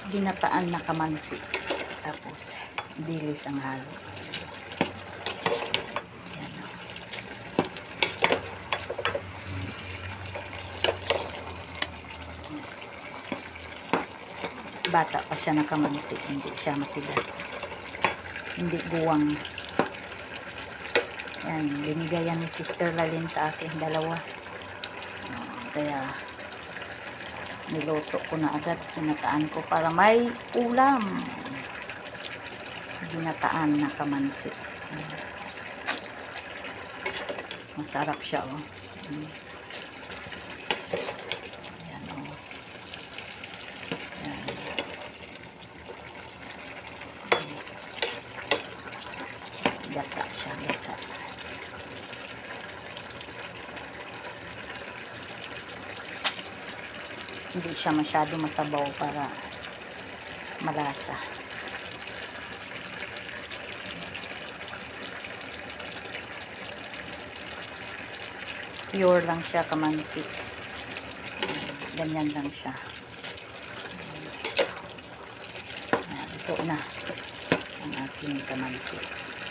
ginataan na kamansi. Tapos dilis ang halo. Yan. Bata pa siya na kamansi, hindi siya matigas, hindi buwang. Yan, binigay yan ni Sister Lalin sa akin, dalawa. Kaya niluto ko na agad, ginataan ko para may ulam. Ginataan na kamansi. Masarap siya, oh. Ayan, oh. Ayan. Gata siya, gata. Hindi siya masyado masabaw para malasa. Pure lang siya kamansi. Ganyan lang siya. Ito na ang aking kamansi.